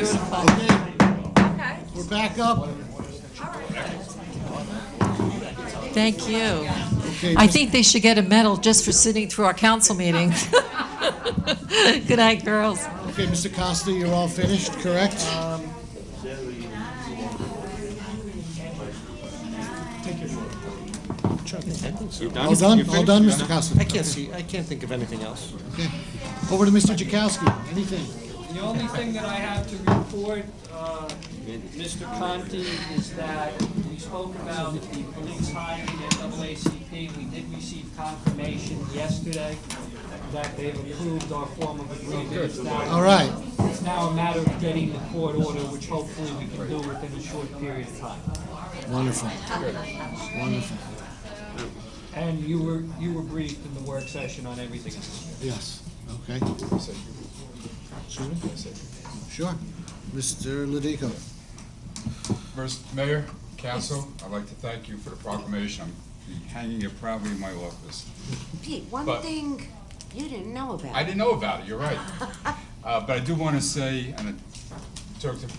Beautiful. Okay, Okay. we're back up. Thank you. Okay, I think they should get a medal just for sitting through our council meeting. Good night, girls. Okay, Mr. Costa, you're all finished, correct? All done? All done, Mr. Costa? I can't think of anything else. Okay. Over to Mr. Jakowski. Anything? The only thing that I have to report, Mr. Conti, is that we spoke about the police hiring at NAACP. We did receive confirmation yesterday that they've approved our form of agreement. All right. It's now a matter of getting the court order, which hopefully we can do within a short period of time. Wonderful. Wonderful. And you were briefed in the work session on everything else. Yes. Okay. Excuse me? Sure. Mr. Ledico. First, Mayor, Council, I'd like to thank you for the proclamation. I'm hanging it proudly in my office. Pete, one But- thing you didn't know about. I didn't know about it, you're right. But I do want to say, and I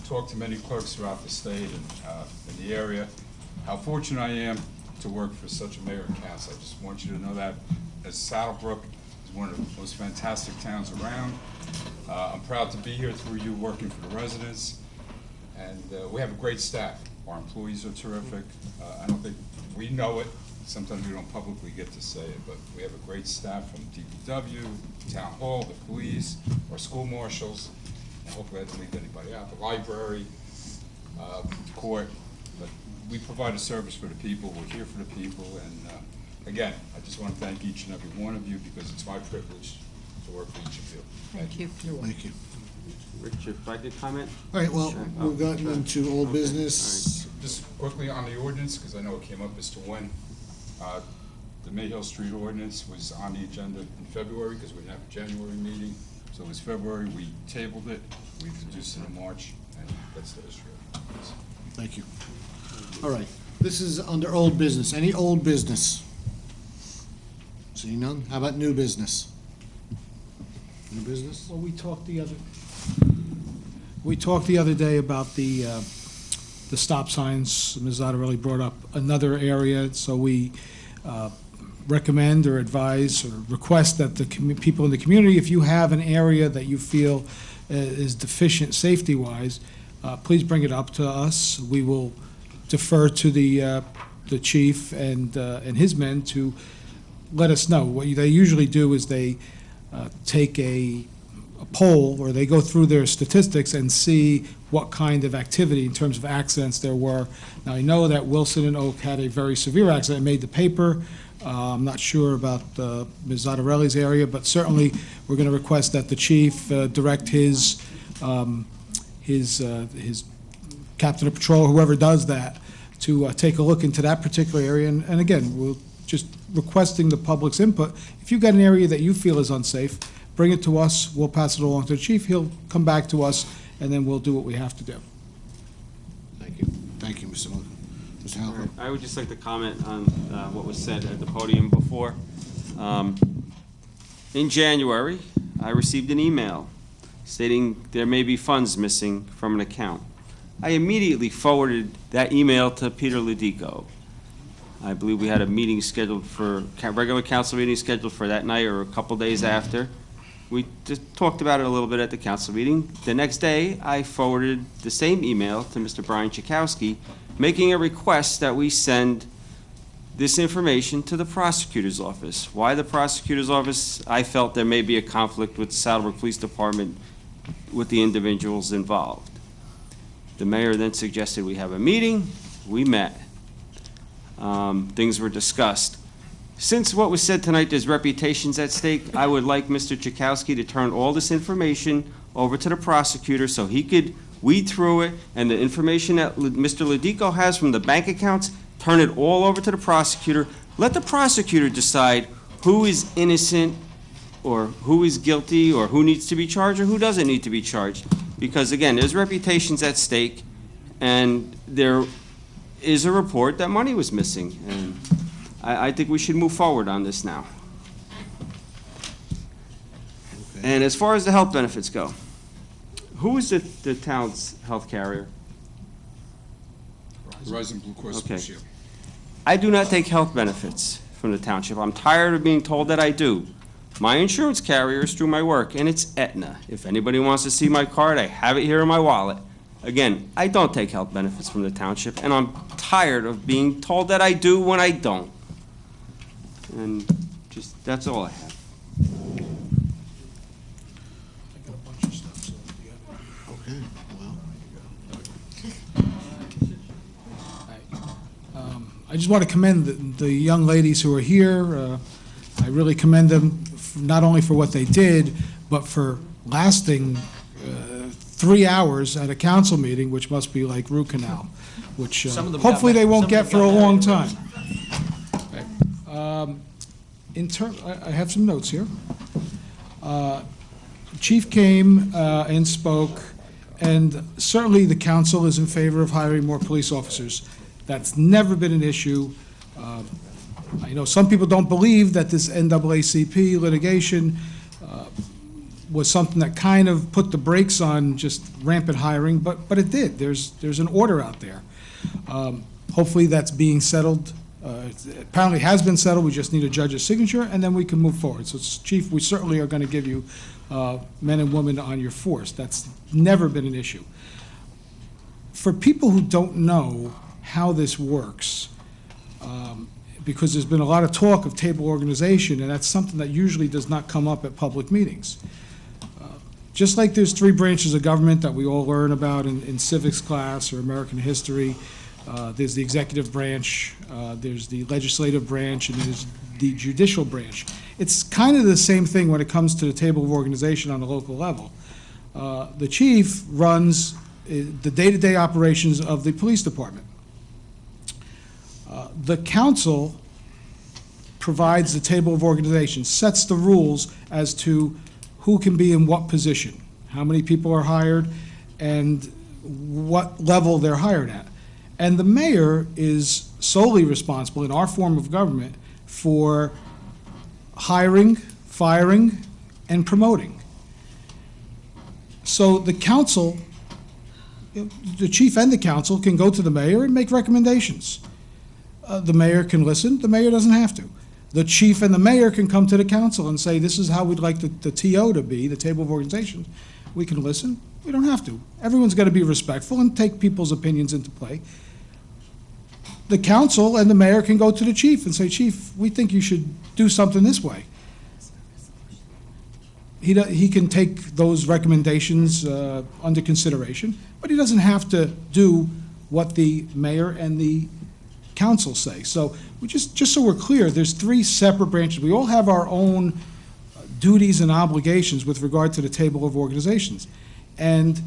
talked to many clerks throughout the state and in the area, how fortunate I am to work for such a mayor and council. I just want you to know that, as Saddlebrook is one of the most fantastic towns around. I'm proud to be here through you, working for the residents. And we have a great staff. Our employees are terrific. I don't think we know it. Sometimes we don't publicly get to say it, but we have a great staff from DPW, Town Hall, the police, our school marshals, and hopefully I didn't leave anybody out, the library, court. But we provide a service for the people. We're here for the people. And again, I just want to thank each and every one of you because it's my privilege to work for each of you. Thank you. Thank you. Rich, if I could comment? All right, well, Sure. we've gotten Okay. into old Okay. business. Just quickly on the ordinance, because I know it came up as to when. The Mayhill Street ordinance was on the agenda in February because we didn't have a January meeting. So it was February, we tabled it, we introduced it in March, and that's the history of it. Thank you. All right, this is under old business. Any old business? Seeing none? How about new business? New business? Well, we talked the other day about the stop signs. Ms. Zottarelli brought up another area, so we recommend or advise or request that the people in the community, if you have an area that you feel is deficient safety-wise, please bring it up to us. We will defer to the chief and his men to let us know. What they usually do is they take a poll, or they go through their statistics and see what kind of activity in terms of accidents there were. Now, I know that Wilson and Oak had a very severe accident. It made the paper. I'm not sure about Ms. Zottarelli's area, but certainly we're going to request that the chief direct his captain of patrol, whoever does that, to take a look into that particular area. And again, we're just requesting the public's input. If you've got an area that you feel is unsafe, bring it to us. We'll pass it along to the chief. He'll come back to us, and then we'll do what we have to do. Thank you. Thank you, Mr. Miller. Mr. Halper. I would just like to comment on what was said at the podium before. In January, I received an email stating there may be funds missing from an account. I immediately forwarded that email to Peter Ledico. I believe we had a meeting scheduled for, regular council meeting scheduled for that night or a couple days after. We just talked about it a little bit at the council meeting. The next day, I forwarded the same email to Mr. Brian Chakowski, making a request that we send this information to the prosecutor's office. Why the prosecutor's office? I felt there may be a conflict with the Saddlebrook Police Department with the individuals involved. The mayor then suggested we have a meeting. We met. Things were discussed. Since what was said tonight, there's reputations at stake, I would like Mr. Chakowski to turn all this information over to the prosecutor so he could weed through it, and the information that Mr. Ledico has from the bank accounts, turn it all over to the prosecutor. Let the prosecutor decide who is innocent or who is guilty or who needs to be charged or who doesn't need to be charged. Because again, there's reputations at stake, and there is a report that money was missing. And I think we should move forward on this now. And as far as the health benefits go, Who is the town's health carrier? Verizon Blue Cross Blue Okay. Shield. I do not take health benefits from the township. I'm tired of being told that I do. My insurance carrier is through my work, and it's Aetna. If anybody wants to see my card, I have it here in my wallet. Again, I don't take health benefits from the township, and I'm tired of being told that I do when I don't. And just, that's all I have. I got a bunch of stuff, so you got it. Okay, well, I just want to commend the young ladies who are here. I really commend them not only for what they did, but for lasting 3 hours at a council meeting, which must be like root canal, which hopefully they won't get for a long time. I have some notes here. Chief came and spoke, and certainly the council is in favor of hiring more police officers. That's never been an issue. I know some people don't believe that this NAACP litigation was something that kind of put the brakes on just rampant hiring, but it did. There's an order out there. Hopefully that's being settled. It apparently has been settled. We just need a judge's signature, and then we can move forward. So, Chief, we certainly are going to give you men and women on your force. That's never been an issue. For people who don't know how this works, because there's been a lot of talk of table organization, and that's something that usually does not come up at public meetings. Just like there's 3 branches of government that we all learn about in civics class or American history, there's the executive branch, there's the legislative branch, and there's the judicial branch. It's kind of the same thing when it comes to the table of organization on the local level. The chief runs the day-to-day operations of the police department. The council provides the table of organization, sets the rules as to who can be in what position, how many people are hired, and what level they're hired at. And the mayor is solely responsible in our form of government for hiring, firing, and promoting. So the council, the chief and the council can go to the mayor and make recommendations. The mayor can listen, the mayor doesn't have to. The chief and the mayor can come to the council and say, this is how we'd like the TO to be, the table of organization. We can listen, we don't have to. Everyone's got to be respectful and take people's opinions into play. The council and the mayor can go to the chief and say, Chief, we think you should do something this way. He can take those recommendations under consideration, but he doesn't have to do what the mayor and the council say. So we just so we're clear, there's 3 separate branches. We all have our own duties and obligations with regard to the table of organizations. And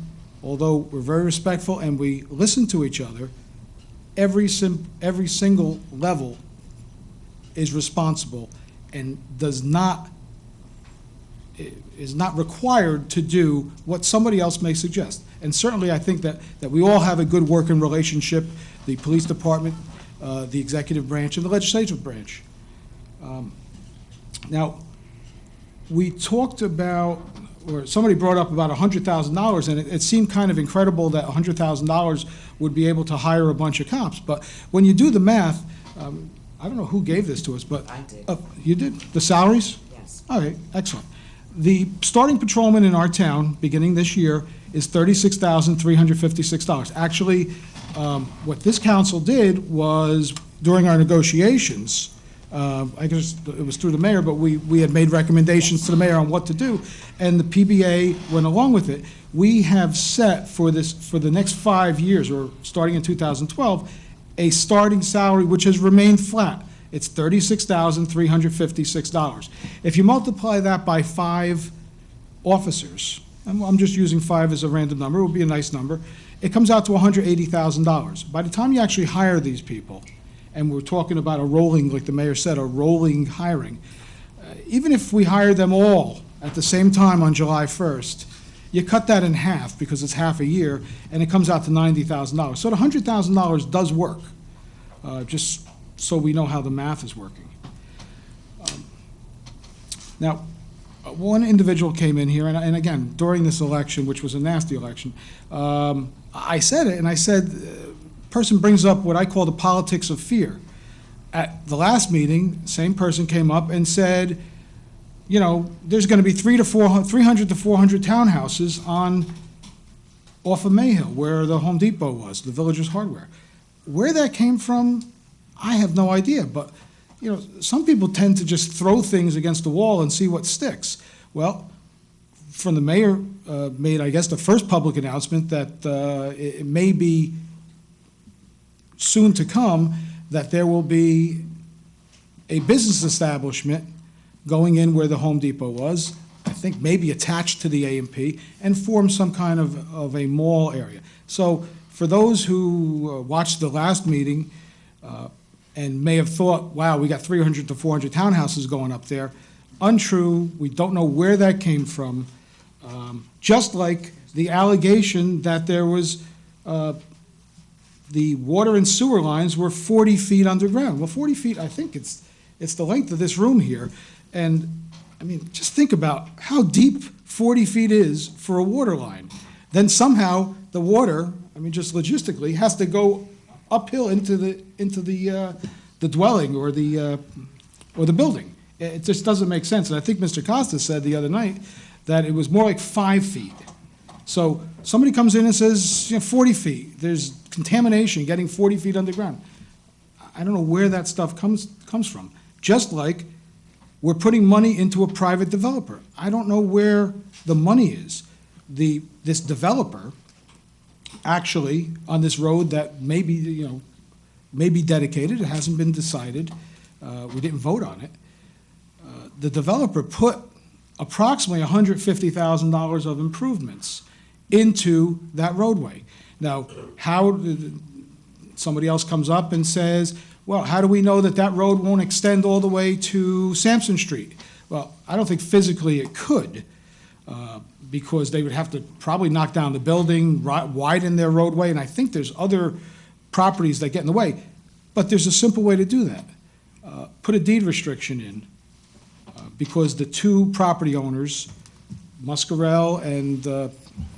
although we're very respectful and we listen to each other, every single level is responsible and is not required to do what somebody else may suggest. And certainly I think that we all have a good working relationship, the police department, the executive branch, and the legislative branch. Now, we talked about, or somebody brought up about $100,000, and it seemed kind of incredible that $100,000 would be able to hire a bunch of cops. But when you do the math, I don't know who gave this to us, but. I did. You did? The salaries? Yes. Okay, excellent. The starting patrolman in our town, beginning this year, is $36,356. Actually, what this council did was, during our negotiations, I guess it was through the mayor, but we had made recommendations to the mayor on what to do, and the PBA went along with it. We have set for the next 5 years, or starting in 2012, a starting salary which has remained flat. It's $36,356. If you multiply that by 5 officers, I'm just using 5 as a random number, it would be a nice number, it comes out to $180,000. By the time you actually hire these people, and we're talking about a rolling, like the mayor said, a rolling hiring, even if we hire them all at the same time on July 1st, you cut that in half because it's half a year, and it comes out to $90,000. So the $100,000 does work, just so we know how the math is working. Now, one individual came in here, and again, during this election, which was a nasty election, I said it, and I said, person brings up what I call the politics of fear. At the last meeting, same person came up and said, you know, there's going to be 300 to 400 townhouses off of Mayhill, where the Home Depot was, the Villagers Hardware. Where that came from, I have no idea, but you know, some people tend to just throw things against the wall and see what sticks. Well, from the mayor made, I guess, the first public announcement that it may be soon to come that there will be a business establishment going in where the Home Depot was, I think maybe attached to the A&P, and form some kind of a mall area. So for those who watched the last meeting and may have thought, wow, we got 300 to 400 townhouses going up there, untrue. We don't know where that came from. Just like the allegation that there was the water and sewer lines were 40 feet underground. Well, 40 feet, I think it's the length of this room here. And, I mean, just think about how deep 40 feet is for a water line. Then somehow the water, I mean, just logistically, has to go uphill into the dwelling or the building. It just doesn't make sense. And I think Mr. Costa said the other night that it was more like 5 feet. So somebody comes in and says, you know, 40 feet. There's contamination getting 40 feet underground. I don't know where that stuff comes from. Just like we're putting money into a private developer. I don't know where the money is. This developer actually on this road that may be dedicated, it hasn't been decided, we didn't vote on it. The developer put approximately $150,000 of improvements into that roadway. Now, how somebody else comes up and says, well, how do we know that that road won't extend all the way to Sampson Street? Well, I don't think physically it could, because they would have to probably knock down the building, widen their roadway, and I think there's other properties that get in the way. But there's a simple way to do that. Put a deed restriction in, because the two property owners, Muscarell and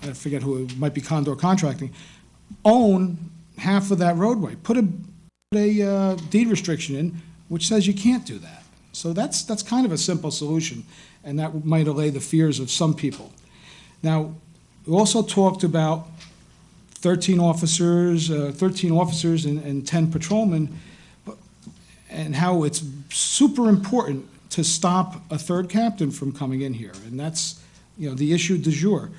I forget who, it might be Condor Contracting, own half of that roadway. Put a deed restriction in which says you can't do that. So that's kind of a simple solution, and that might allay the fears of some people. Now, we also talked about 13 officers and 10 patrolmen, and how it's super important to stop a third captain from coming in here, and that's, you know, the issue du jour.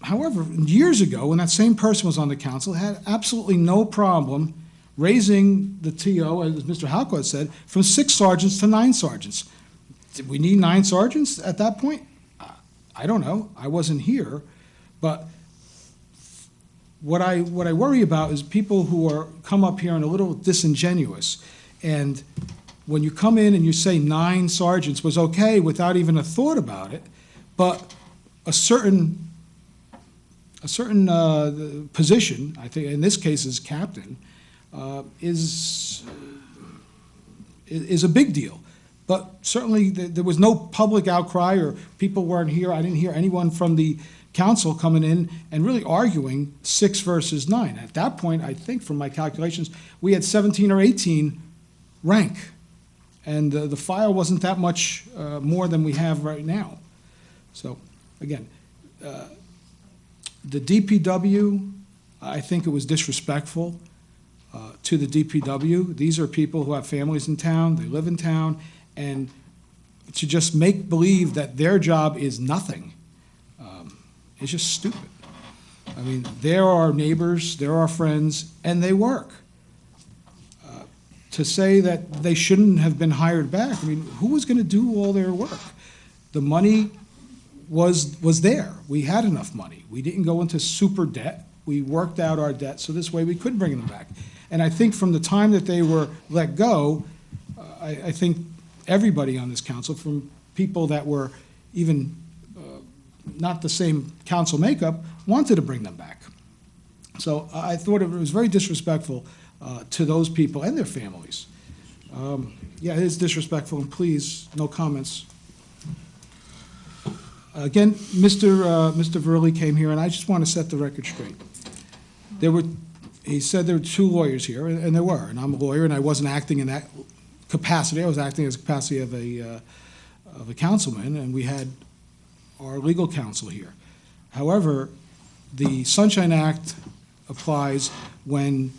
However, years ago, when that same person was on the council, had absolutely no problem raising the TO, as Mr. Halco said, from 6 sergeants to 9 sergeants. Did we need 9 sergeants at that point? I don't know. I wasn't here. But what I worry about is people who come up here and a little disingenuous. And when you come in and you say 9 sergeants was okay without even a thought about it, but a certain position, I think in this case is captain, is a big deal. But certainly there was no public outcry, or people weren't here. I didn't hear anyone from the council coming in and really arguing 6 versus 9. At that point, I think from my calculations, we had 17 or 18 rank. And the file wasn't that much more than we have right now. So again, the DPW, I think it was disrespectful to the DPW. These are people who have families in town, they live in town, and to just make believe that their job is nothing is just stupid. I mean, they're our neighbors, they're our friends, and they work. To say that they shouldn't have been hired back, I mean, who was going to do all their work? The money was there. We had enough money. We didn't go into super debt. We worked out our debt, so this way we could bring them back. And I think from the time that they were let go, I think everybody on this council, from people that were even not the same council makeup, wanted to bring them back. So I thought it was very disrespectful to those people and their families. Yeah, it is disrespectful, and please, no comments. Again, Mr. Verley came here, and I just want to set the record straight. He said there were two lawyers here, and there were, and I'm a lawyer, and I wasn't acting in that capacity. I was acting as a capacity of a councilman, and we had our legal counsel here. However, the Sunshine Act applies when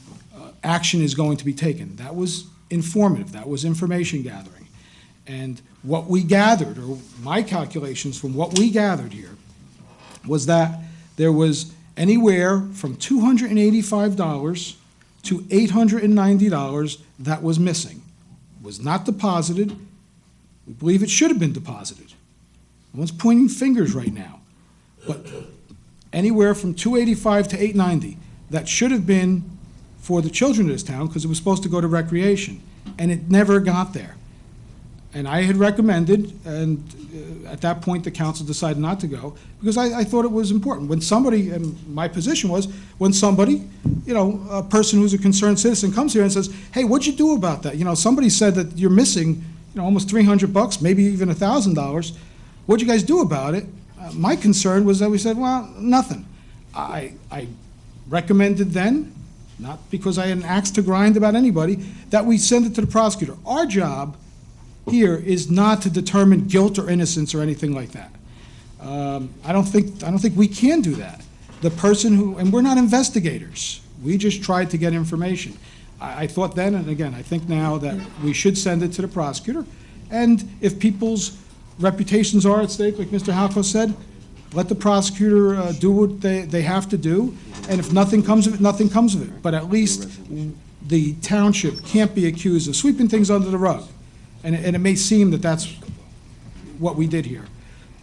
action is going to be taken. That was informative. That was information gathering. And what we gathered, or my calculations from what we gathered here, was that there was anywhere from $285 to $890 that was missing. It was not deposited. We believe it should have been deposited. No one's pointing fingers right now. But anywhere from $285 to $890, that should have been for the children of this town, because it was supposed to go to recreation, and it never got there. And I had recommended, and at that point, the council decided not to go, because I thought it was important. When somebody, and my position was, when somebody, a person who's a concerned citizen comes here and says, hey, what'd you do about that? Somebody said that you're missing, almost $300, maybe even $1,000. What'd you guys do about it? My concern was that we said, well, nothing. I recommended then, not because I had an axe to grind about anybody, that we send it to the prosecutor. Our job here is not to determine guilt or innocence or anything like that. I don't think we can do that. The person who, and we're not investigators. We just tried to get information. I thought then, and again, I think now, that we should send it to the prosecutor. And if people's reputations are at stake, like Mr. Halco said, let the prosecutor do what they have to do. And if nothing comes of it, nothing comes of it. But at least the township can't be accused of sweeping things under the rug. And it may seem that that's what we did here.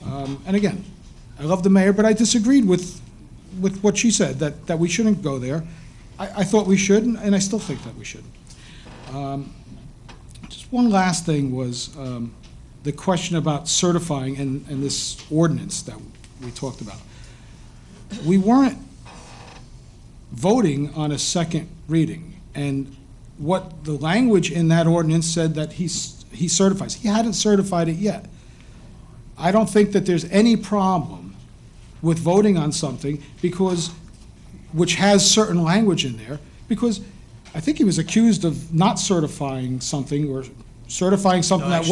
And again, I love the mayor, but I disagreed with what she said, that we shouldn't go there. I thought we should, and I still think that we should. Just one last thing was the question about certifying and this ordinance that we talked about. We weren't voting on a second reading, and what the language in that ordinance said that he certifies. He hadn't certified it yet. I don't think that there's any problem with voting on something which has certain language in there, because I think he was accused of not certifying something, or certifying something that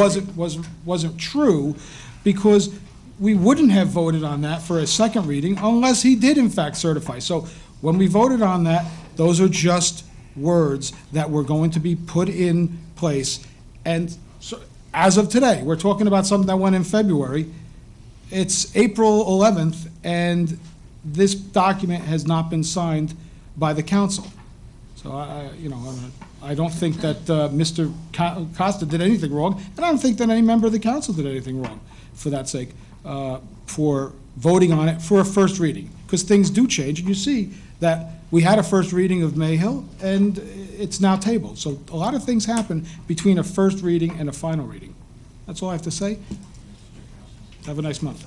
wasn't true, because we wouldn't have voted on that for a second reading unless he did in fact certify. So when we voted on that, those are just words that were going to be put in place. And so, as of today, we're talking about something that went in February. It's April 11th, and this document has not been signed by the council. So I don't think that Mr. Costa did anything wrong, and I don't think that any member of the council did anything wrong, for that sake, for voting on it for a first reading, because things do change, and you see that we had a first reading of Mayhill, and it's now tabled. So a lot of things happen between a first reading and a final reading. That's all I have to say. Have a nice month.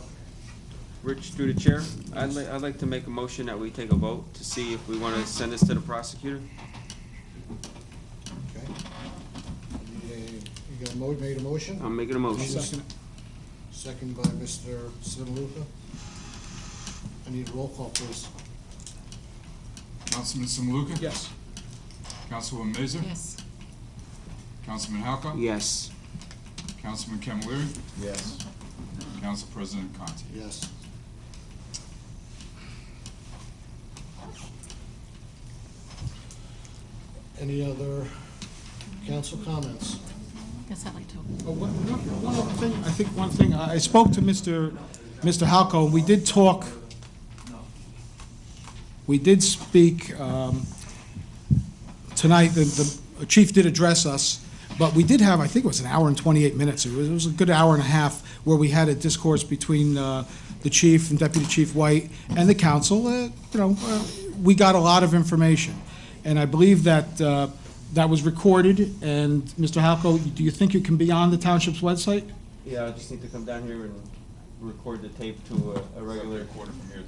Rich, through the chair, I'd like to make a motion that we take a vote to see if we want to send this to the prosecutor. Okay. You made a motion? I'm making a motion. Second. Second by Mr. Simaluka. I need a roll call, please. Councilman Simaluka? Yes. Councilwoman Mazur? Yes. Councilman Halka? Yes. Councilman Camilleri? Yes. Council President Conti? Yes. Any other council comments? Guess I'd like to. Oh, one other thing, I think one thing, I spoke to Mr. Halco, and we did talk, we did speak tonight, the chief did address us, but we did have, I think it was an hour and 28 minutes, it was a good hour and a half where we had a discourse between the chief and Deputy Chief White and the council. We got a lot of information, and I believe that that was recorded. And Mr. Halco, do you think it can be on the township's website? Yeah, I just need to come down here and record the tape to a regular, Recorded from here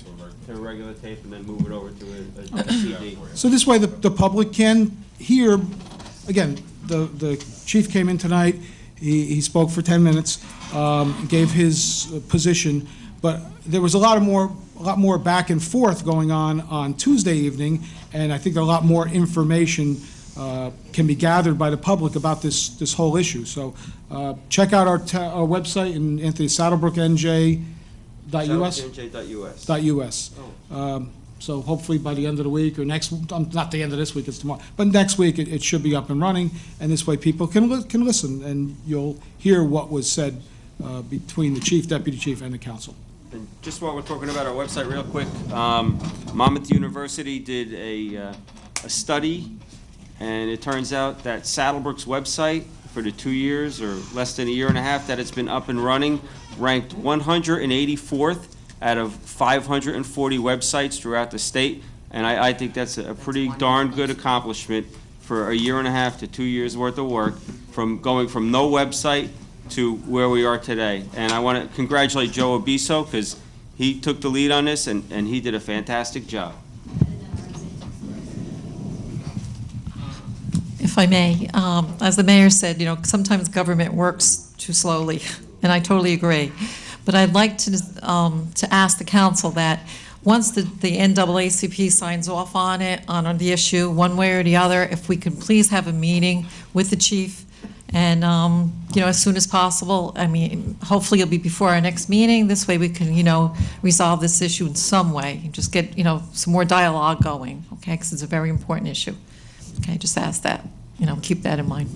to a regular tape, and then move it over to a CD. So this way, the public can hear. Again, the chief came in tonight. He spoke for 10 minutes, gave his position, But there was a lot more back and forth going on Tuesday evening, and I think a lot more information can be gathered by the public about this whole issue. So check out our website, and Anthony, saddlebrooknj.us. Saddlebrooknj.us. So hopefully by the end of the week, or not the end of this week, it's tomorrow, but next week it should be up and running, and this way people can listen, and you'll hear what was said between the chief, deputy chief, and the council. And just while we're talking about our website real quick, Monmouth University did a study, and it turns out that Saddlebrook's website for the 2 years or less than a year and a half that it's been up and running ranked 184th out of 540 websites throughout the state, and I think that's a pretty darn good accomplishment for a year and a half to 2 years worth of work, from going from no website to where we are today. And I want to congratulate Joe Abiso, because he took the lead on this, and he did a fantastic job. If I may, as the mayor said, sometimes government works too slowly, and I totally agree. But I'd like to ask the council that once the NAACP signs off on it, on the issue, one way or the other, if we could please have a meeting with the chief, and as soon as possible. I mean, hopefully it'll be before our next meeting. This way we can, resolve this issue in some way, and just get, some more dialogue going, okay? Because it's a very important issue. Okay, just ask that, keep that in mind.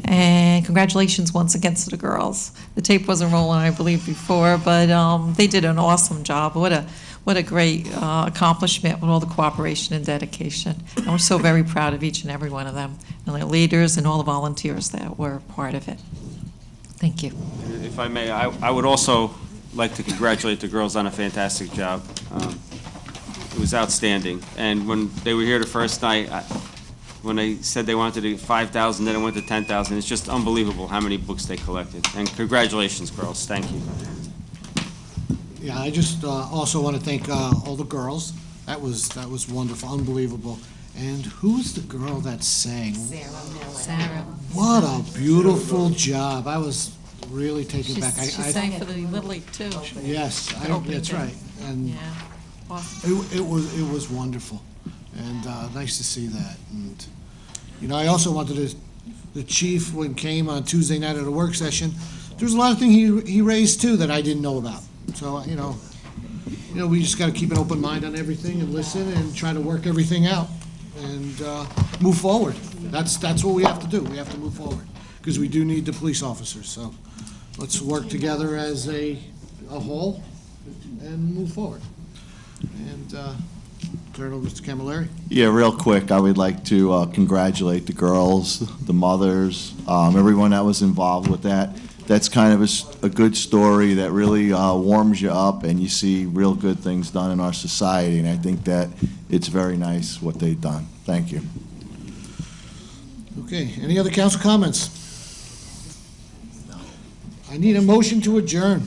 And congratulations once again to the girls. The tape wasn't rolling, I believe, before, but they did an awesome job. What a great accomplishment with all the cooperation and dedication. And we're so very proud of each and every one of them, and their leaders and all the volunteers that were part of it. Thank you. If I may, I would also like to congratulate the girls on a fantastic job. It was outstanding. And when they were here the first night, when they said they wanted to do 5,000, then it went to 10,000. It's just unbelievable how many books they collected. And congratulations, girls. Thank you. Yeah, I just also want to thank all the girls. That was wonderful, unbelievable. And who's the girl that sang? Sarah. What a beautiful job. I was really taken back. She sang for the Little League, too. Yes, that's right. And Yeah. Awesome. it was wonderful, and nice to see that. And I also wanted the chief, when came on Tuesday night at a work session, there's a lot of things he raised too that I didn't know about. So we just got to keep an open mind on everything and listen and try to work everything out and move forward. That's what we have to do. We have to move forward because we do need the police officers. So let's work together as a whole and move forward. And turn it over to Camilleri. Yeah, real quick, I would like to congratulate the girls, the mothers, everyone that was involved with that. That's kind of a good story that really warms you up, and you see real good things done in our society, and I think that it's very nice what they've done. Thank you. Okay, any other council comments? I need a motion to adjourn.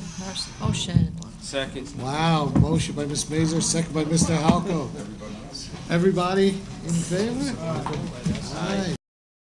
Motion. Second. Wow, motion by Ms. Mazur, second by Mr. Halco. Everybody in favor? Aye.